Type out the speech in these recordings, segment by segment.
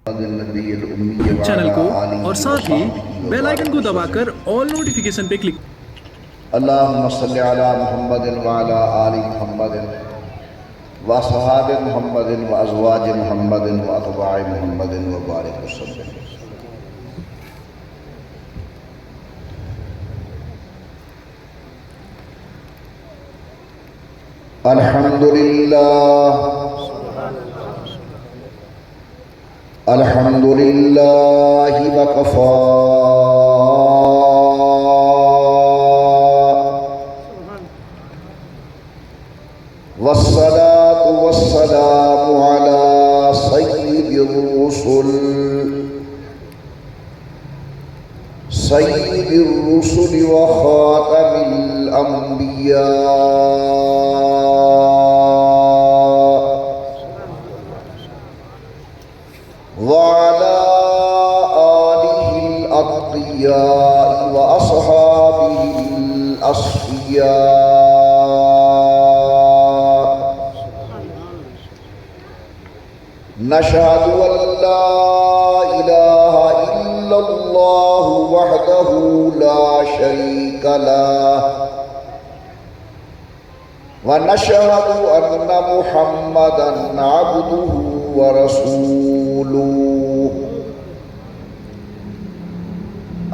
Channel کو اور ساتھ ہی بیل آئیکن کو دبا کر آل نوٹیفیکیشن پہ کلک. اللہم صلی علی محمد وعلی آل محمد واصحاب محمد وازواج محمد واتباع محمد وبارک وسلم. الحمد للہ وکفا والصلاة والسلام على سيد الرسل وخاتم الأنبياء وعلى آله الأتقياء وأصحابه الأصفياء. نشهد أن لا إله إلا الله وحده لا شريك له ونشهد أن محمدًا عبده ورسوله.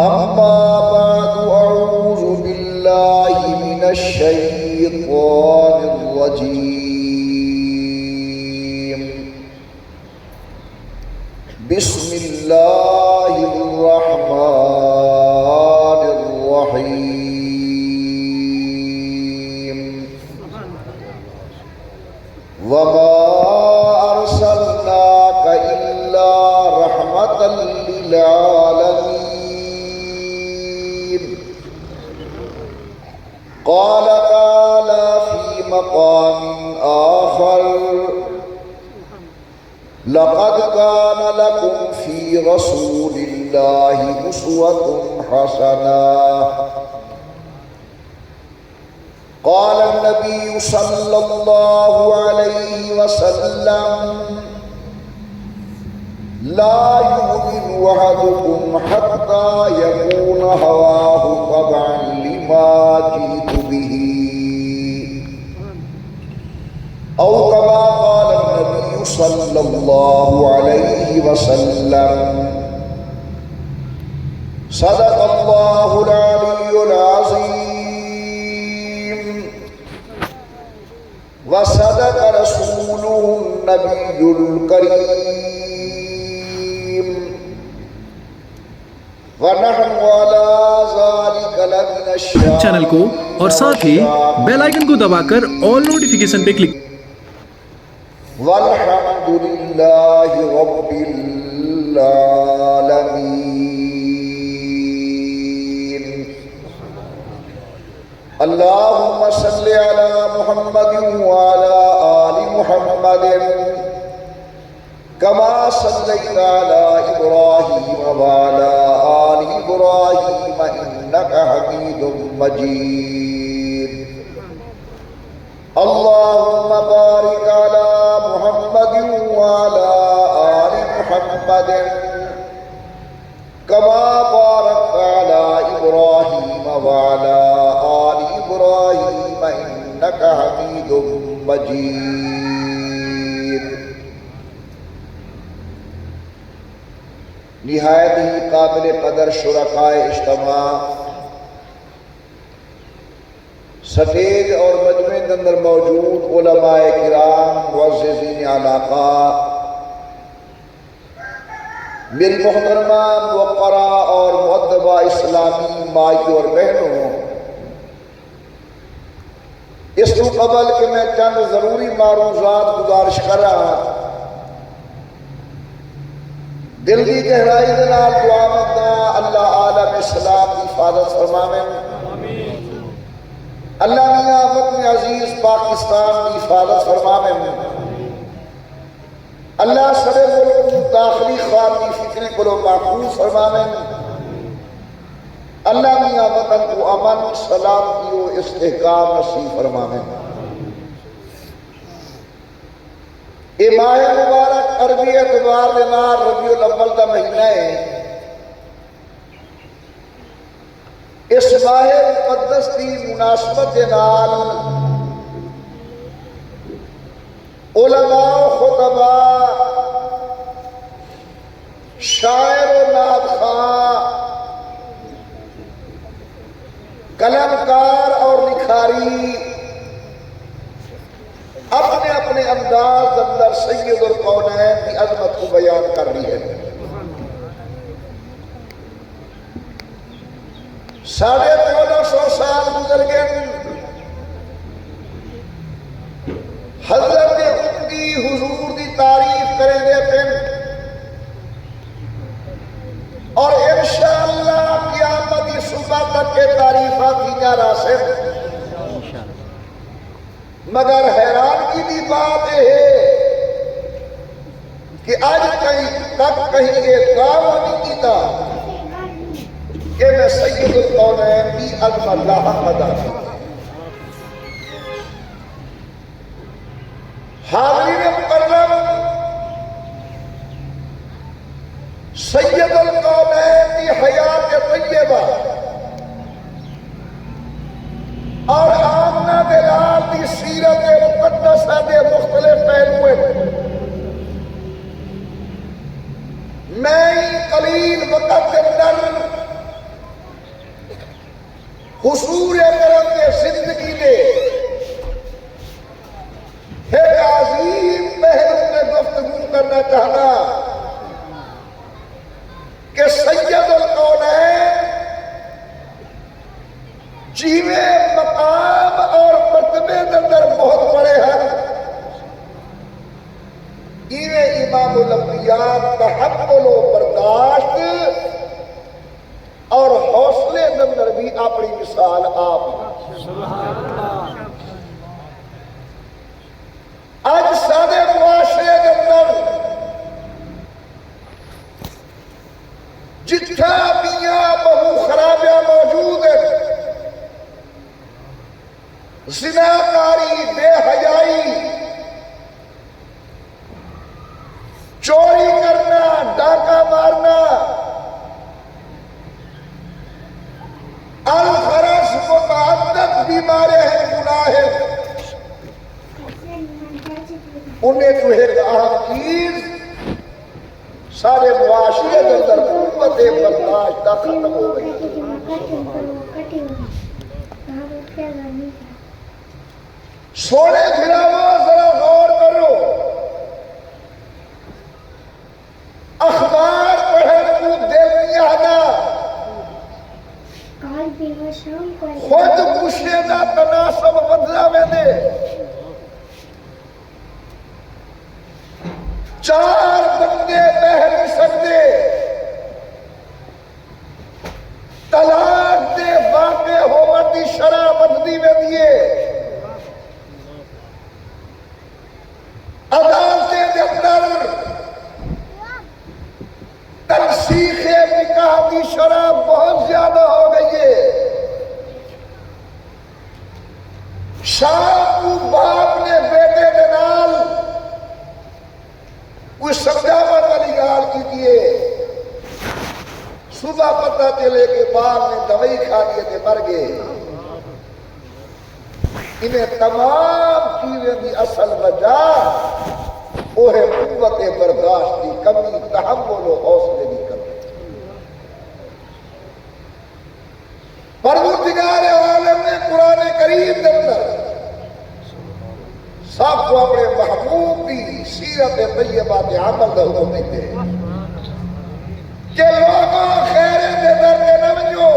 أما بعد أعوذ بالله من الشيطان الرجيم. بسم الله الرحمن الرحيم. وما أرسلناك إلا رحمة للعالمين. قال تعالى في مقام آخر: لقد كان لكم في رسول الله أسوة حسنة. قال النبي صلى الله عليه وسلم: لا يؤمن أحدكم حتى يكون هواه تبعا لما جئت به، أو كما قال النبي صلى الله عليه وسلم. صدق الله العلي العظيم وصدق رسوله النبي الكريم ونحن على ذلك لمن الشاهدين. چینل کو اور ساتھ ہی بیل آئیکن کو دبا کر آل نوٹیفیکیشن پہ کلک. والحمد لله رب العالمين. اللهم صل على محمد وعلى آل محمد كما صليت على إبراهيم وعلى آل إبراهيم إنك حميد مجيد. اللهم بارك على محمد وعلى آل محمد كما باركت على إبراهيم وعلى آل إبراهيم إنك حميد مجيد. نہایت ہی قابل قدر شرکائے اجتماع، سٹیج اور مجمع کے اندر موجود علماء کرام، معززین علاقہ، میری محترمہ موقرہ اور مؤدبہ اسلامی مائیوں اور بہنوں، اس کو قبل کہ میں چند ضروری معروضات گزارش کر رہا، دل کی گہرائی دے نال دعا منگدا اللہ عالم اسلام کی حفاظت فرماویں. اللہ میاں وطن عزیز پاکستان کی حفاظت فرماویں. اللہ سارے ملک داخلی خارجی فکریں کو محفوظ فرماویں. اللہ میاں وطن کو امن، سلامتی و استحکام نصیب فرماویں. یہ ماہ مبارک عربی اعتبار دے نال ربیع الاول دا مہینہ ہے۔ اس ماہ مقدس کی مناسبت دے نال علماء و خطباء، شاعر و نعت خواں، قلمکار اور لکھاری اپنے اپنے انداز اندر سید القونین کی عظمت کو بیان کر رہی ہے۔ 1450 سال گزر گئے، حضرت امتی حضور دی تعریف کریں گے پھر، اور انشاءاللہ قیامت کی صبح تک کے تعریفات کی جا راسل۔ مگر حیرانگی کی بات یہ ہے کہ آج کہیں یہ دعویٰ نہیں کیتا کہ میں سید القونین کی عظمت لاحق ادا کی۔ حاضرین مکرم، سید القونین کی حیات طیبہ اور آمنہ بلال کی سیرت مقدسہ دے مختلف پہلو ہیں۔ میں قلیل وقت اندر حضور کرم کے زندگی دے ایک عظیم پہلو میں گفتگو کرنا چاہتا کہ سید القونین جیوے مقام اور مرتبے اندر بہت بڑے ہیں، ایویں امام الانبیاء تحمل و برداشت اور حوصلے اندر بھی اپنی مثال آپ آج سارے معاشرے کے اندر جتھا میاں بہو خرابیاں موجود ہیں، زناکاری، بے حیائی، چوری کرنا، ڈاکہ مارنا، الغرض متعدد بیماریں ہیں، گناہ ہیں۔ انہیں جو ایک اہم چیز سارے معاشرے کے اندر قوت برداشت کا ختم ہو گئی۔ سونے گھراوا ذرا غور کرو، اخبار پڑھن کو دل نہیں آتا، خود کشے دا تناسب بدلا میں دے، 4 بندے بہ نہیں سکتے، طلاق دے واقع ہوتی شرح بدلی میں دیے، عدالتیں دے اندر تنسیخ نکاح کی شرح بہت زیادہ ہو گئی ہے۔ شام کو باپ نے بیٹے کے نال کوئی سمجھاوٹ والی گال کی دیے، صبح پتہ چلے کہ باپ نے دوائی کھا دیے تھے، مر گئے۔ انہیں تمام چیزیں کی اصل وجہ وہ ہے قوت برداشت کی کمی، تحمل و حوصلے کی کمی۔ پروردگار عالم نے قرآن کریم کے اندر سب کو اپنے محبوب کی سیرت طیبہ کے عمل کا حکم دیتے ہیں کہ لوگوں خیر دے در کے نمجو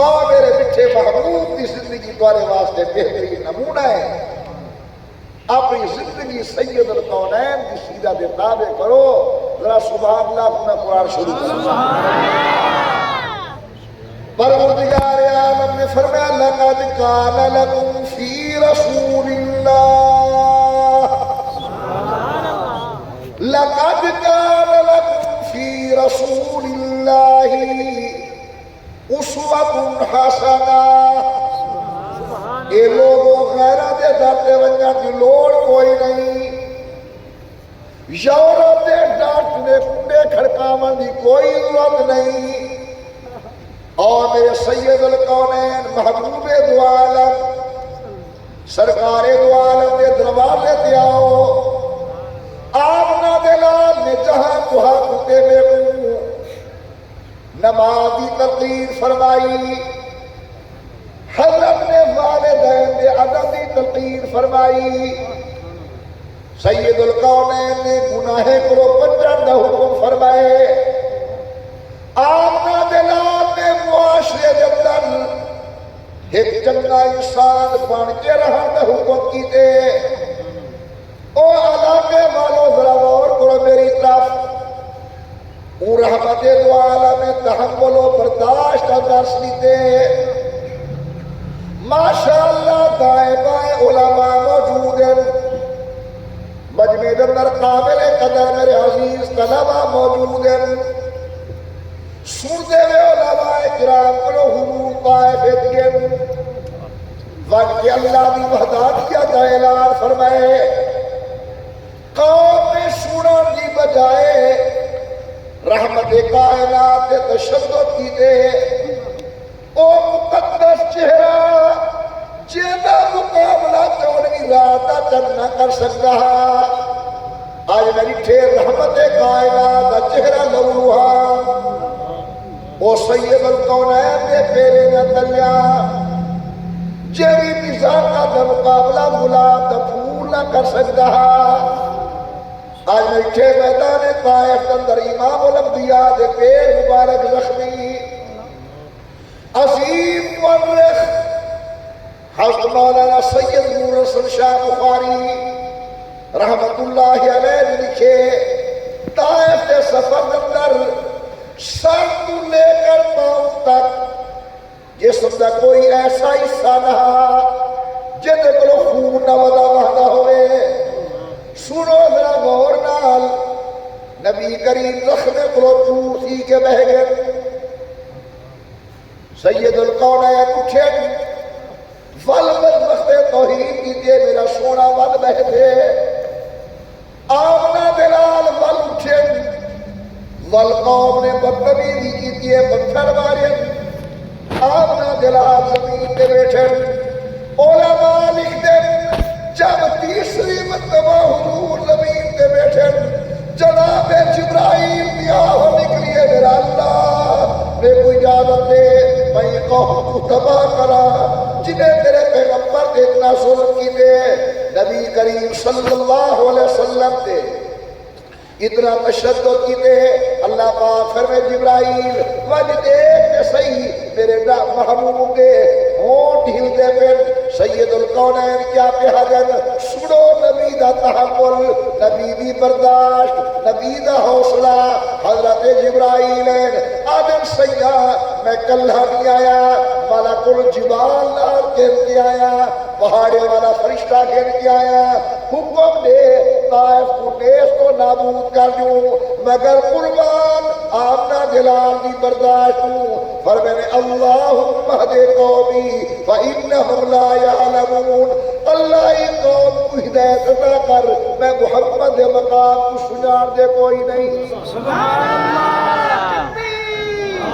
اور میرے مٹھے محبوب کی زندگی تمہارے واسطے بہترین نمونہ ہے۔ اپنی زندگی سید القونین کی سیرت دے تابع کرو۔ ذرا سبحان اللہ میں قرآن شروع کروں۔ پروردگار عالم نے فرمایا لقد کان لکم فی رسول اللہ، لقد کان لکم فی رسول اللہ اسوۃ حسنہ۔ اے لوگوں غیرت دے داتے ونجا کی لوڑ کوئی نہیں، یورپ دے ڈاکٹر کنڈے کھڑکاون دی کوئی ضرورت نہیں، اور میرے سید الکونین محبوب دو عالم سرکار دو عالم دے دروازے تے آؤ، آمنا دلال نے جہاں کہا کتے میں ہوں، نمازی تلقین فرمائی، حضرت نے والدین دے ادب دی تلقین فرمائی، سید الکونین نے گناہ کرو پنجن دا حکم فرمائے، آمنا دلال نے معاشرے جندر ایک چنگا انسان بن کے رہن دا حکم کی دے، او علاقے والوں ذرا غور کرو میری طرف، او رحمت دو عالم میں تحمل و برداشت کا درس لیتے، ماشاءاللہ دائیں بائیں علماء موجود ہیں، مجمع اندر قابل قدر میرے عزیز طلبہ موجود ہیں، سنتے ہوئے علماء کرام کو حضور طائف اتگن وقت کے اللہ دی وحدانیت کا اعلان فرمائے، قوم نے سنن دی بجائے رحمت کائنات تشدد کی دے، او مقدس چہرہ جیدہ مقابلہ چونی راتا چند نہ کر سکتا، آج میری ٹھیر رحمت کائنات کا چہرہ لوہا، او سید الکونین دے پیرے نہ تلیا، جیوی نظام کا مقابلہ ملاب دفور نہ کر سکتا، آج میٹھے میدان طائف اندر امام الانبیاء دے پیر مبارک زخمی عظیم مورخ حضرت مولانا سید نور حسن شاہ بخاری رحمت اللہ علیہ نے لکھے، طائف کے سفر اندر سر تو لے کر پاؤں تک جسم کا کوئی ایسا حصہ نہ جدے کو خون نہ ودا وحدہ ہوئے، سنو ذرا غور نال، نبی کریم زخم کو چوسی کے بہ گئے، سید الکونین اٹھے ولبت وقت توحید کیجئے میرا سونا ول بہ دے، آمنا دلال ول اٹھے ول قوم نے بدتمیزی کیجئے پتھر مارے، آمنا دلال زمین پہ بیٹھے، علماء لکھ دے جب تیسری مرتبہ حضور زمین پہ بیٹھے، جناب جبرائیل دیا ہو نکلیے میرا اللہ میں کوئی اجازت دے میں قوم کو تباہ کرا جنہیں تیرے پیغمبر دے اتنا ظلم کی دے، نبی کریم صلی اللہ علیہ وسلم دے اتنا تشدد کی دے، اللہ پاک فرمے جبرائیل وجہ دیکھ دے صحیح میرے محبوب دے ہونٹ ہل دے پھر، سید الکونین کیا کہا جن سنو نبی دا تحمل، نبی دی برداشت، نبی دا حوصلہ، حضرت جبرائیل آدم سیاح میں کلہ نہیں آیا، ملک الجبال نار گر کے آیا، پہاڑے والا فرشتہ گر کے آیا، حکم دے طائف کو نیز کو نابود کر دوں مگر قربان آمنا دلال دی برداشت ہوں، فرمانے اللہم اہد قومی فإنہم لا یعلمون، اللہ ہی قوم کو ہدایت عطا کر، میں محمد مقام کو سجان دے کوئی نہیں، سبحان اللہ، تکبیر،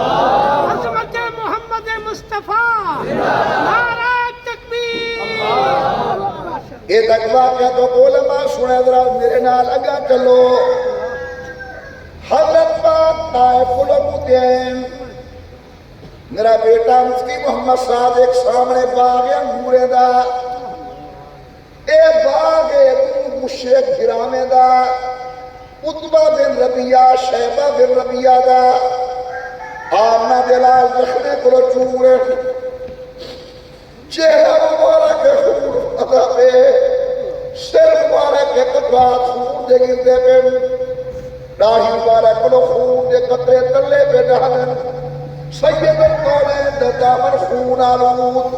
عظمت محمد مصطفیٰ، نعرہ تکبیر، ایک اگوا کیا تو علماء سنے ذرا میرے نال اگا چلو، حضرت پاک طائف الدین میرا بیٹا مفتی محمد صادق سامنے باغ انگورے دا، اے باغ مشرق گرامے دا، عتبہ بن ربیعہ شیبہ بن ربیعہ دا، آمنہ دلال زخمے کو چورے، چہرہ مبارک خون ادا پہ، سر مبارک قطرات خون دے گردے پہ، داڑھی مبارک کو خون دے قطرے تلے پہ ڈالن، سید الکونین دا دامن خون آلود،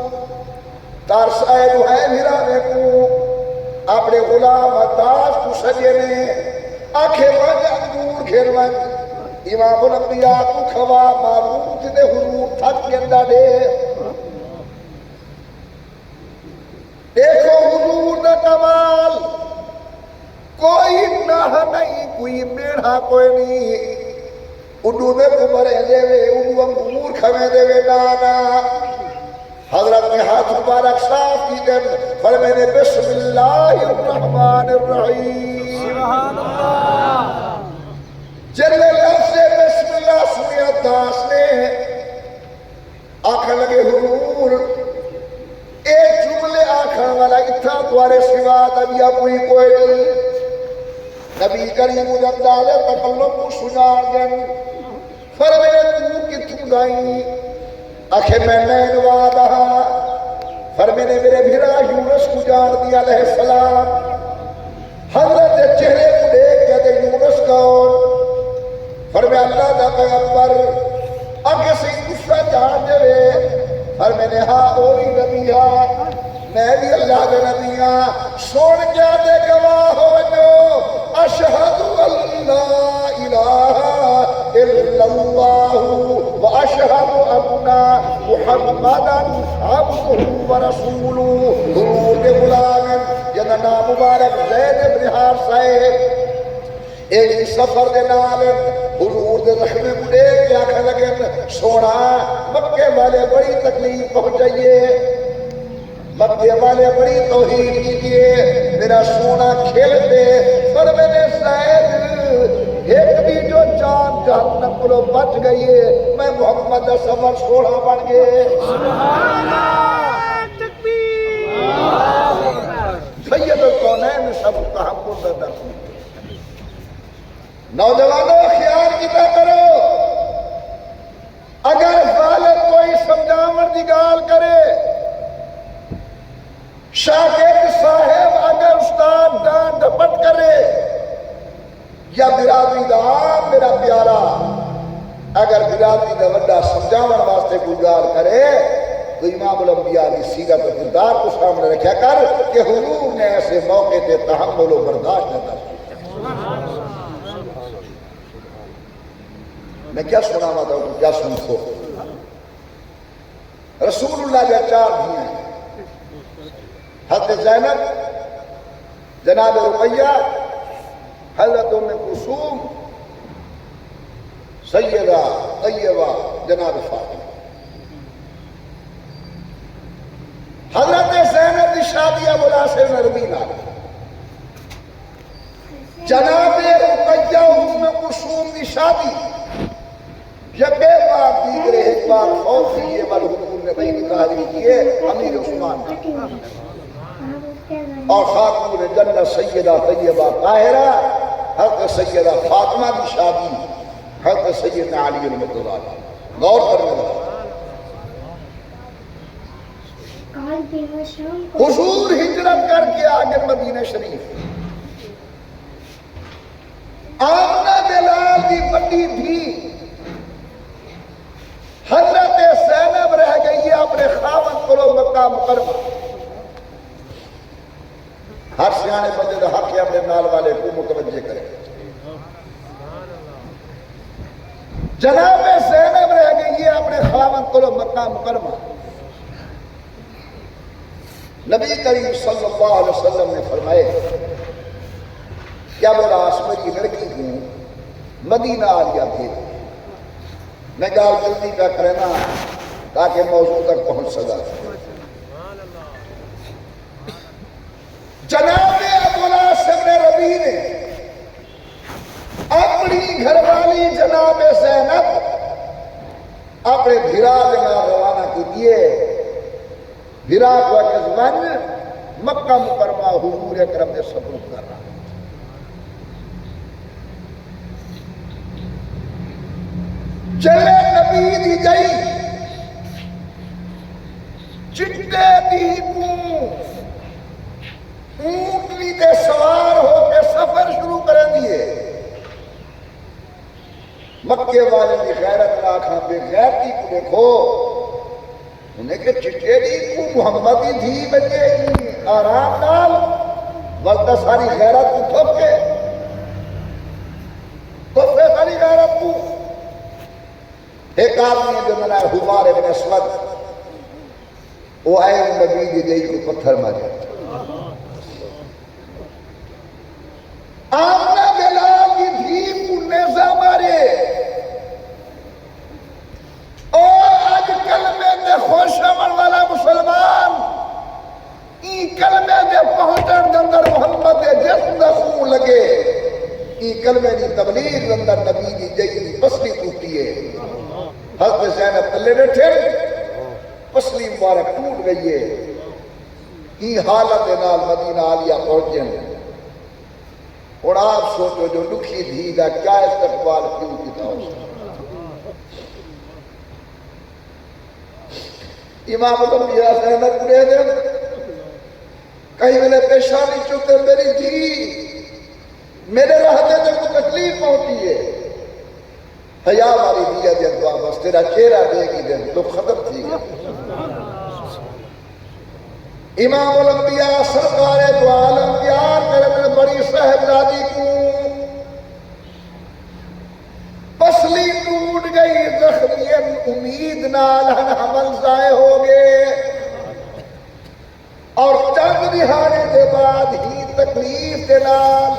ترس آئے دوہے بھیرانے کو، اپنے غلام عطاس کو سجنے، آنکھیں بند انگور گھر بند، امام الانبیاء کو کھوا معلوم جنے حضور تھک گندہ دے، دیکھو حضور کمال، کوئی نہ نہیں، کوئی میڑھا کوئی نہیں، اڈو میں کمرے دے وے، اڈو انگور کھوے دے وے، نانا حضرت نے ہاتھ مبارک صاف کی دن فرمینے بسم اللہ الرحمن الرحیم، سبحان اللہ، جلے لفظ بسم اللہ سنیا داس نے آنکھیں لگے حضور ایک جملے آنکھیں والا اتھا دوارے سوا نبی کوئی نہیں، نبی کریم مجدالے تکلم کو سنار دن فرمینے تو کتوں گائیں، آنکھیں میں نین وعدہ، فرمینے میرے بھیرا یونس کو جان دیا علیہ السلام، حضرت چہرے کو دیکھ کہتے یونس کون، فرمینے اللہ دا پیغمبر، آگے سے دوسرا جان دے، فرمینے ہاں اوہی نبی ہاں، میں بھی اللہ کے نبی ہاں، سوڑ کیا دے گواہ ہو جو، اشہد اللہ الہ الا اللہ واشہد ان محمدا عبدہ ورسولہ، حضور کے غلام جنہ نام مبارک زید بن حارثہ ایک سفر دے نال حضور دے زخمے کو دیکھ کے آنکھیں لگے سونا مکے والے بڑی تکلیف پہنچائیے، مکے والے بڑی توہین کیجئے، میرا سونا کھیل دے، فرمینے شاید ایک بھی جو جان جہنم کو بچ گئی ہے، میں محمد سفر سونا بن گئے، سید الکونین سب تحمل دا درخون۔ نوجوانوں خیال کیتا کرو، اگر ظالم کوئی سمجھاون دی گال کرے، شاگرد صاحب اگر استاد ڈانٹ ڈپٹ کرے، یا برادری دا عام میرا پیارا اگر برادری دا وڈا سمجھاون واسطے کوئی گال کرے تو امام الانبیاء کی سیرت و کردار کو سامنے رکھا کر کہ حضور نے ایسے موقع تے تحمل و برداشت نہ کر۔ میں کیا سناوا تھا کیا سنو، رسول اللہ کے 4 دھیاں ہیں، حضرت زینب، جناب رقیہ، حضرت ام کلثوم، سیدہ طیبہ، جناب فاطمہ۔ حضرت زینب دی شادی ابو العاص نرمی نال، جناب رقیہ ام کلثوم دی شادی یکے بار دیگرے ایک بار خوف کیے بل حضور نے بھئی نکاح کیے امیر عثمان اور خاتون جنت سیدہ طیبہ طاہرہ حضرت سیدہ فاطمہ کی شادی حضرت سیدنا علی رضی اللہ عنہ۔ غور کرنے والا حضور ہجرت کر کے آگے مدینہ شریف، آمنہ بلال کی بڑی بھی حضرت زینب رہ گئی ہے اپنے خاوند کو مکہ مکرمہ، ہر سیانے بندے دا حق ہے اپنے نال والے کو متوجہ کرے، جناب زینب رہ گئی ہے اپنے خاوند کو مکہ مکرمہ۔ نبی کریم صلی اللہ علیہ وسلم نے فرمائے کیا بولا آسمری لڑکی ہوں مدینہ آلیا بھی، میں گال جلدی کا کرنا تاکہ موضوع تک پہنچ سکا۔ جناب ابو العاص ربیع نے اپنی گھر والی جناب زینب اپنے بھیرا دینا روانہ کی دیے، بھیرا کو اکزمن مکہ مکرمہ حضور اکرم نے سبوت کر رہا۔ چلے نبی دی گئی چٹے دی اونٹنی تے سوار ہو کے سفر شروع کریں دیے، مکے والے دی غیرت راکھاں بے غیرتی کو دیکھو، انہیں کہ چٹے دی کو محمدی دھی بچے آرام نال وقت ساری غیرت کو تھوپ کے تو پھر ساری غیرت کو ایک آدمی جو منا حبار ابن اسود وہ آئے نبی دی گئی کو پتھر مارے، کلمے دی تبلیغ اندر نبی دی جئی دی پسلی ٹوٹی ہے. حضرت زینب تلے بیٹھے پسلی مبارک ٹوٹ گئی ہے. ہی حالت نال مدینہ عالیہ پہنچے ہیں. اور آپ سوچو جو لکھی دھی دا کیا استقبال کیوں کیتا ہو. امام الانبیاء زینب پڑے دن کہیں میں نے پیشانی چکتے میری دھی میرے رہتے جو کو تکلیف پہنچی ہے. حیا والی دیا دن دعا بس تیرا چہرہ دے گی دن تو ختم تھی گیا. امام الانبیاء سرکار دو عالم پیار کرنے بڑی صاحبزادی کو پسلی ٹوٹ گئی. زخمی امید نال حمل ضائع ہو گئے اور چند دہانے کے بعد ہی تکلیف کے نال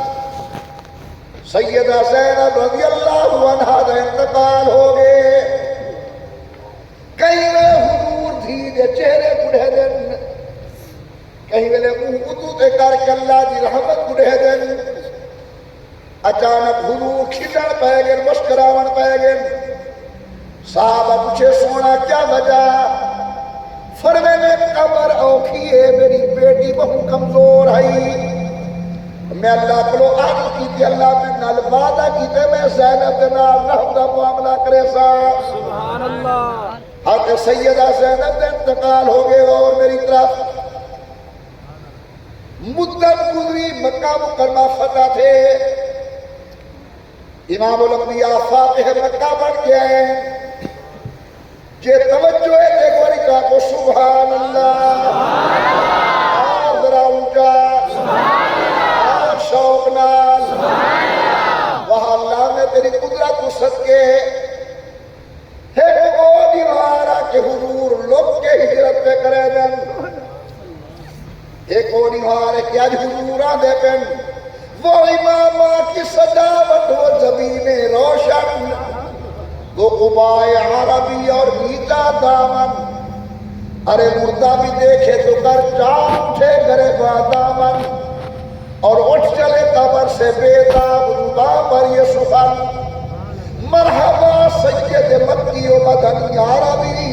سیدہ زینب رضی اللہ عنہا کا انتقال ہو گئے. کہیں میں حضور دھی دے چہرے بڑھے دن کہیں ویلے منہ اتو تے کر کے اللہ دی رحمت بڑھے دن اچانک حضور کھٹن پہ گئے مسکراون پہ گئے. صحابہ پوچھے سونا کیا وجہ؟ فرمے میں قبر اوکھی ہے میری بیٹی بہت کمزور ہے. میں اللہ کو عرض کی تھی اللہ میں نال وعدہ کی تے میں زینب دے نال رحم دا معاملہ کرے سا. سبحان اللہ. حضرت سیدہ زینب دے انتقال ہو گئے اور میری طرف مدت گزری. مکہ مکرمہ فتح تھے. امام الانبیاء فاتح مکہ بن گئے. یہ توجہ ہے دیکھ باری کہا کو سبحان اللہ. اور ذرا اونچا اور شوق نال وہاں اللہ نے تیری قدرت کو صدقے ایک وہ دیوارا کہ حضور لوگ کے ہجرت پہ کرے دن. ایک وہ دیوار ہے کہ آج حضور آدھے پن وہ امامہ کی سجاوٹ وہ زمین روشن وہ قبائے عربی اور میٹا دامن. ارے مردہ بھی دیکھے تو کر چاپ اٹھے گرے با دامن اور اٹھ چلے قبر سے بیداب ربا پر یہ سخن. مرحبا سید مکی و مدنی عربی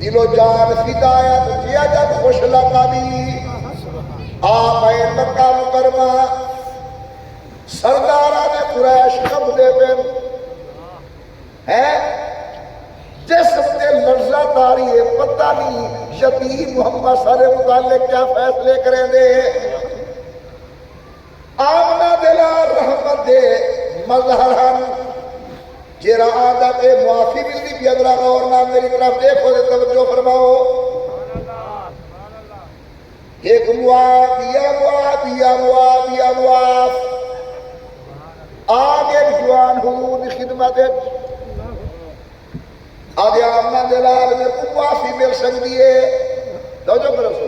دل و جان فدایت کیا جب خوش لقبی. آپ مکہ مکرمہ سرداران قریش کب دے پہ ہے جسم تے لرزہ داری ہے. پتہ نہیں یتیم محمد سارے متعلق کیا فیصلے کریں دے. آمنہ دلا رحمت دے مظہرن جیرا عادت معافی ملتی بھی اگلا غور نام میری طرف دیکھو دے توجہ فرماؤ. ایک معاف آگے جوان حضور کی خدمت آگے آمنہ دلال میں معافی مل سکتی ہے. توجہ کرو سو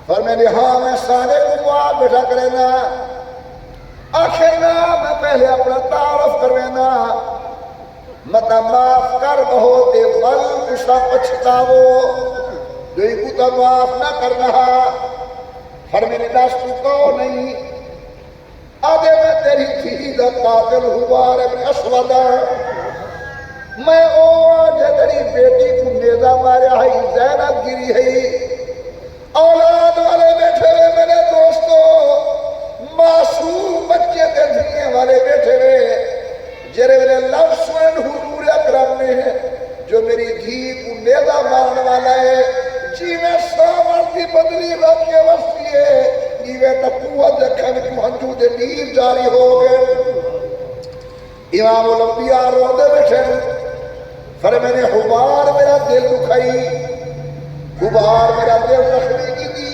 فرمائے ہاں میں سارے معاف بیٹھا کرینا. آخر نا میں پہلے اپنا تعارف کروینا متا معاف کر بہت بل اسا پچھتاو جو ہی کتا معاف نہ کرنا. فرمائے داس تو کہو نہیں آدھے میں تیری تھی دا قاتل حبار ابن اسود میں اوہ تیری بیٹی کو نیزہ ماریا ہے زینب گری ہے. اولاد والے بیٹھے ہوئے میرے دوستو معصوم بچے دے دھیے والے بیٹھے ہوئے جرے والے لفظ حضور اکرم نے جو میری دھی کو نیزہ مارنے والا ہے جی میں سامرتی بدلی رب کے وستی ہے نیوے تقوت دکھن کو ہنجو دے نیو جاری ہو گئے. امام الانبیاء رو دے بیٹھے فرمائے میں نے حبار میرا دل دکھائی حبار میرا دل رکھنے کی دی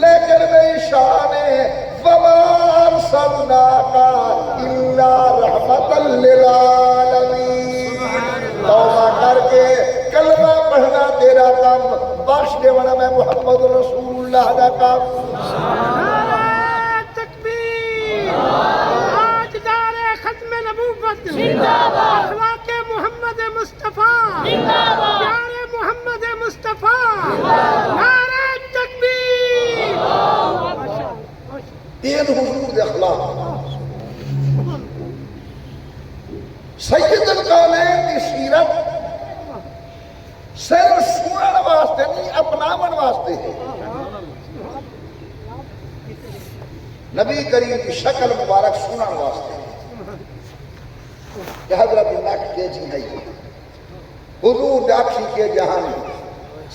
لیکن میں شان وَمَا أَرْسَلْنَاكَ إِلَّا رَحْمَةً لِلْعَالَمِينَ. توبہ کر کے کلمہ پڑھنا تیرا کام بخش دے والا میں محمد رسول اللہ دا کام. نعرہ تکبیر. تاجدار ختم نبوت اخلاق محمد مصطفیٰ پیارے محمد مصطفیٰ. نعرہ تکبیر. تین حضور دے اخلاق نبی کریم کی شکل مبارک سنن واسطے کہ حضرت نک کے جی نہیں حضور ڈاکھی کے جہان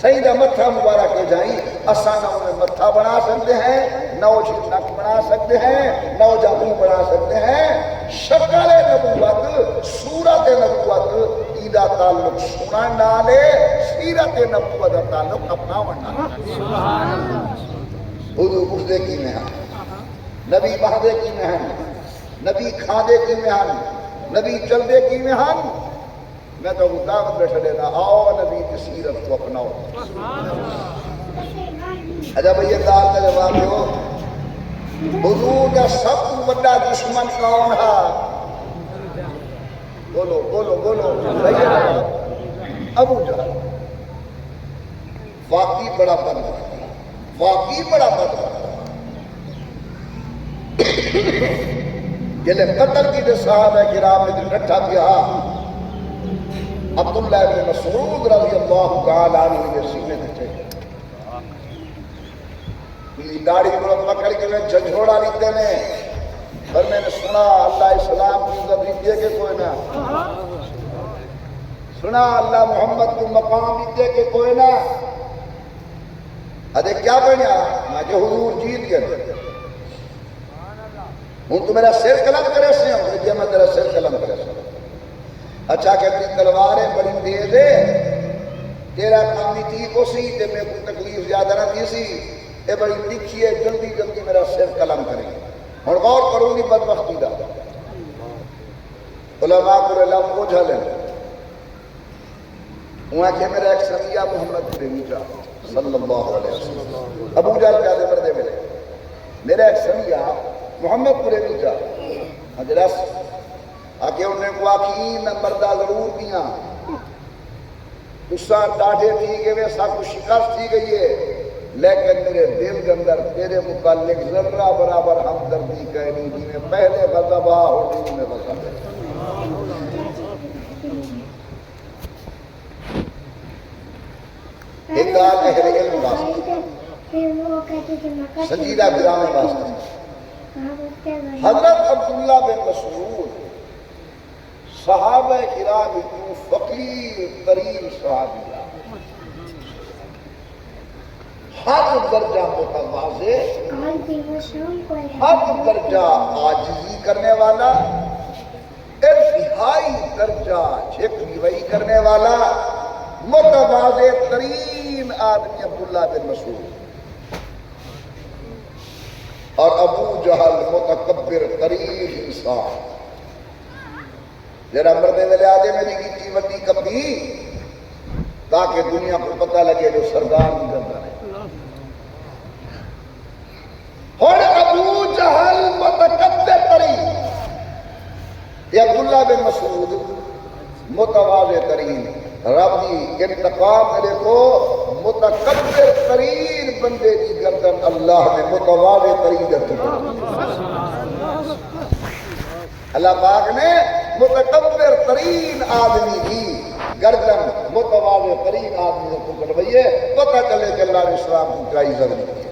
سیدہ متھا مبارک کے جائیں اساں نہ انہیں متھا بنا سکتے ہیں نہ وہ نک بنا سکتے ہیں نہ وہ منہ بنا سکتے ہیں شکل نبوت صورت نبوت ایدہ تعلق سنن نالے سیرت نبوت تعلق اپنا ونڈا حضور اٹھدے کی میں ہیں نبی بہدے کی میں ہیں نبی کھاندے کی میں ہیں نبی چلدے کی میں ہیں میں تو دعوت بیٹھا دینا آؤ نبی کی سیرت کو اپناؤ اچھا بھئی یہ دال کا جواب ہو حضور کا سب بڑا دشمن کون ہے بولو بولو بولو ابو جہل واقعی بڑا بدبخت واقعی بڑا بدبخت جلے قتل کی جو صحابہ کرام نے ڈٹھا کیا عبداللہ ابن مسعود رضی اللہ تعالی عنہ یہ سینے تھے میری داڑھی کو پکڑ کے میں جھنجھوڑا لیتے نے پر میں نے سنا اللہ اسلام کی عزت دیتے کہ کوئی نہ سنا اللہ محمد کو مقام دیتے کہ کوئی نہ ادھے کیا بنیا میں جو حضور جیت گئے ہوں تو میرا سر قلم کرے سے ہوں کہ میں تیرا سر قلم کرے سے اچھا کہ اپنی تلواریں بڑی تیز ہے تیرا کام نہیں تھی کو سی تے میں کوئی تکلیف زیادہ نہ تھی سی اے بڑی تکھی ہے جلدی جلدی میرا سر قلم کریں اور غور کروں گی بدبختی دا علماء کو علم کو جھلیں وہاں کہ میرا ایک سمیہ محمد پریمیجا صلی اللہ علیہ وسلم ابو جہل پیادے مردے ملے میرا ایک سمیہ محمد پریمیجا حضرت آکے انہیں کو آکھی میں مردہ ضرور کیا اس ساتھ ڈاٹے تھی کہ وہ ساتھ کو شکست تھی گئی ہے لیکن میرے دل کے اندر تیرے متعلق ذرہ برابر ہمدردی کہنی جی میں پہلے غضبہ ہوتی میں غضب ہے ایک دار اہل علم واسطہ سنجیدہ گرام واسطہ حضرت عبداللہ بن مسعود صحابہ کرام اتنو فقیر ترین صحابیہ ہر درجہ متواضع ہر درجہ عاجزی کرنے والا انتہائی درجہ جھکوئی کرنے والا متواضع ترین آدمی عبداللہ بن مسعود اور ابو جہل متکبر ترین انسان جرا مردے والے آدھے میری گیتی وڈی کبھی تاکہ دنیا کو پتہ لگے جو سردار کی گردہ ہے اور ابو جہل متکبر ترین یہ عبداللہ بن مسعود متواضع ترین رب دی انتقام ملے کو متکبر ترین بندے کی گردن اللہ نے متواضع ترین گردن اللہ پاک نے متکبر ترین آدمی کی گردن متواضع ترین آدمی کو کروئیے پتہ چلے کہ اللہ نے اسلام کو کیا عزت نہیں کی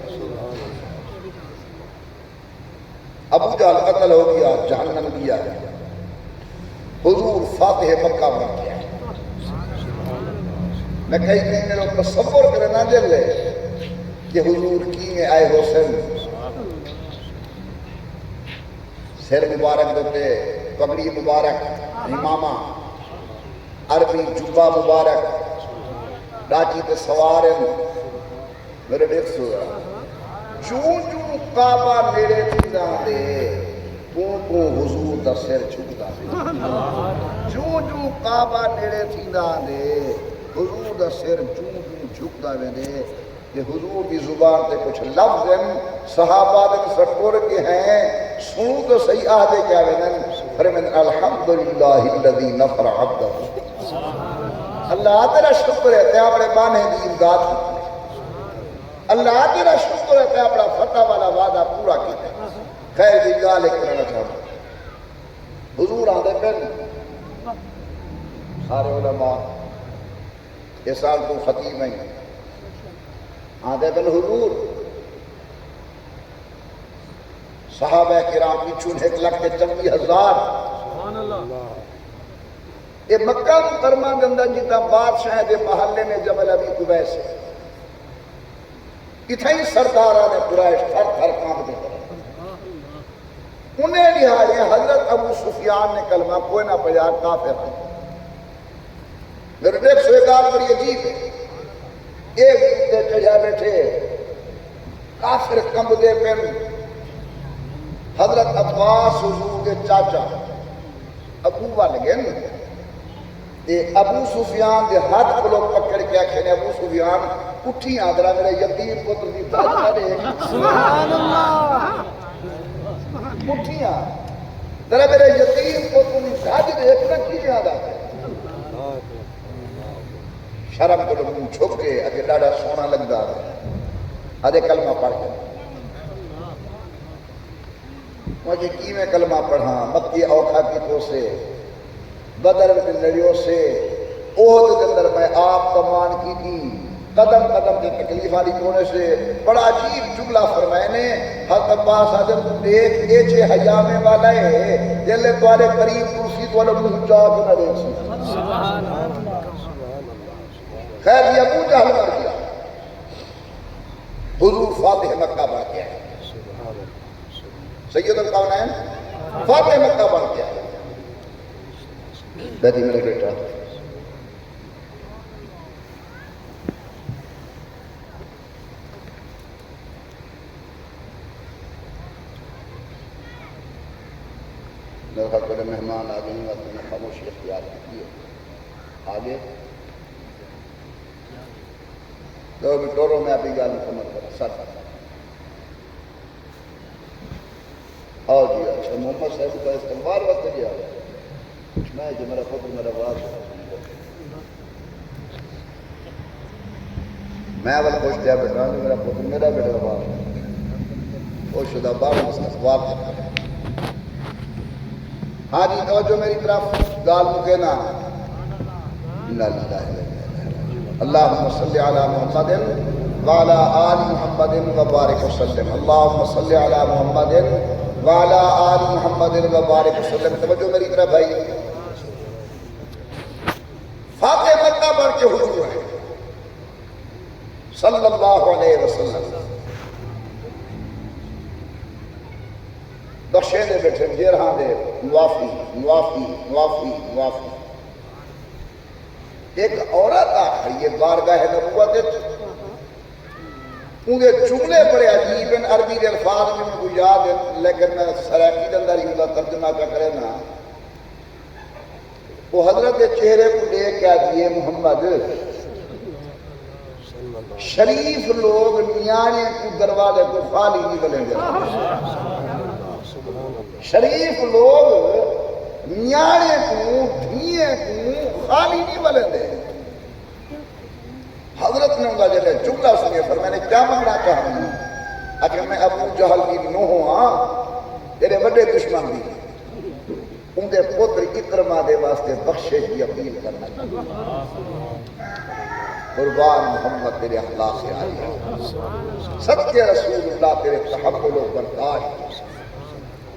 ابو جہل قتل ہو گیا جہنم کیا حضور فاتح مکہ بن گیا میں کئی کہیں میرے تصور کرنا دل لے کہ حضور کی میں آئے حسین سر مبارک دیتے پگڑی مبارک امامہ عربی جبہ مبارک ڈاچی تے سوارن میرے دیکھ سو چون چون کعبہ نیڑے تھیندہ دے کو حضور دا سر چھکتا دے چون چون کعبہ نیڑے تھیندہ دے حضور دا سر چون چون چھکتا دے کہ حضور کی زبان تے کچھ لفظ ہیں صحابہ دن سٹور کے ہیں سنو تو صحیح آدھے کیا وینن فرمین الحمدللہ الذی نفر عبدہ اللہ تیرا شکر ہے تے اپنے بانے دی امداد کی اللہ تیرا شکر ہے تے اپنا فتح والا وعدہ پورا کی خیر دی گال ایک کرنا چاہتا حضور آدھے پہن سارے علماء یہ سال کو خطیب ہیں آدھے بن حضور صحابہ کرام پیچھوں 1,24,000 یہ مکہ مکرمہ کے اندر جتا بادشاہ دے محلے نے جبل ابی قبیس ہے اتھا ہی سردارہ نے قریش تھر تھر کام دے انہیں لہارے حضرت ابو سفیان نے کلمہ کوئی نہ پڑھا کافر ہے میرے دیکھ سویدار بڑی عجیب ہے ایک دے چڑھا بیٹھے کافر کمب دے پن حضرت عباس حضور کے چاچا ابو والے تے ابو سفیان دے ہاتھ کو لوگ پکڑ کے کہنے ابو سفیان اٹھی آدھرا میرے یتیم پتر دی تاج کرے سبحان اللہ اٹھی آدھرا میرے یتیم پتر دی تاج دیکھنا کی یاد آتا ہے شرم کو لوگ چھپ کے اگر ڈاڑا سونا لگ دا آدھے کلمہ پڑھ کے مجھے کی میں کلمہ پڑھا مکی اوکھا کی تو سے بدر کے لڑیوں سے اوہد کے اندر میں آپ کمان کی تھی قدم قدم کے تکلیف آلی کونے سے بڑا عجیب جملہ فرمائے نے حضرت عباس حضرت دیکھ ایچے حیامے والا ہے جلے توارے قریب کرسی تو والا منہ جا کے نہ دیکھ سی خیر یہ ابو جہل مر گیا حضور فاتح مکہ بڑھ گیا سید القونین فاتح مکہ بڑھ گیا بیٹھی میرے بیٹا میرے خاطر مہمان آگے نہیں آتے میں خاموشی اختیار کی ہے آگے دو ٹوروں میں ابھی گال مکمل کرا ساتھ آؤ جی اچھا محمد صاحب کا استعمال وقت گیا میں جو میرا خود میرا باز میں اول خوش دیا بیٹا جو میرا خود میرا بیٹا باز خوش شدہ باز استقبال کرتا ہے ہاں جی توجہ میری طرف گال مکینا اللہم صلی علی محمد وعلا آل محمد وبارک وسلم اللہم صلی علی محمد وعلا آل محمد وبارک وسلم توجہ میری طرف بھائی فاتح مکہ بڑھ کے حضور ہے صلی اللہ علیہ وسلم بخشے دے بیٹھے جیرہاں دے موافی موافی موافی موافی ایک عورت آخر یہ بارگاہ نبوت انہیں جملے بڑے عجیب ہیں عربی دے الفاظ میں مجھے یاد ہے لیکن میں سراکی دے اندر ہی ترجمہ کا کرے نا وہ حضرت کے چہرے کو لے کیا دیئے محمد شریف لوگ نیانے کو دروازے کو خالی نہیں بلیں گے شریف لوگ نیانے کو دھیے کو خالی نہیں بلیں گے حضرت نے انگا جلے جملہ سنگے پر میں نے کیا مانگنا چاہا ہوں اگر میں ابو جہل کی نو ہوں تیرے بڑے دشمن بھی ان دے پتر اکرمہ دے واسطے بخشش کی اپیل کرنا چاہتا قربان محمد تیرے اخلاق سے آئی سچے رسول اللہ تیرے تحمل و برداشت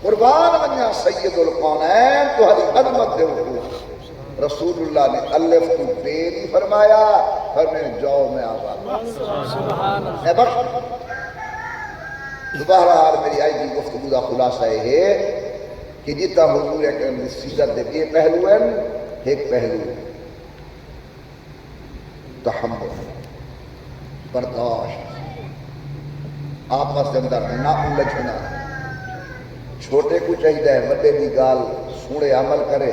قربان بنیا سید القونین تو ہری عظمت دے حقوق رسول اللہ نے الف تو بے نہیں فرمایا فرمائے جاؤ میں آزاد میں بخش بہرحال میری آئی کی گفتگو کا خلاصہ ہے کہ جتا حضور اکرم سیدت دے یہ پہلو ہے ایک پہلو تحمل برداشت آپس کے اندر نہ الجھنا چھوٹے کو چاہیے بڑے کی گال سوڑے عمل کرے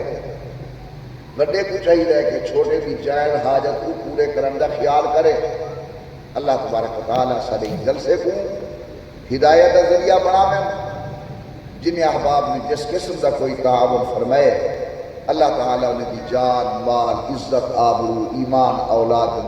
بڑے کو چاہیے کہ چھوٹے کی جائل حاجت کو پورے کرنے کا خیال کرے اللہ تبارک و تعالیٰ سارے جلسے کو ہدایت کا ذریعہ بنا میں جن احباب نے جس قسم کا کوئی تعاون فرمائے اللہ تعالیٰ نے دی جان مال عزت آبرو ایمان اولاد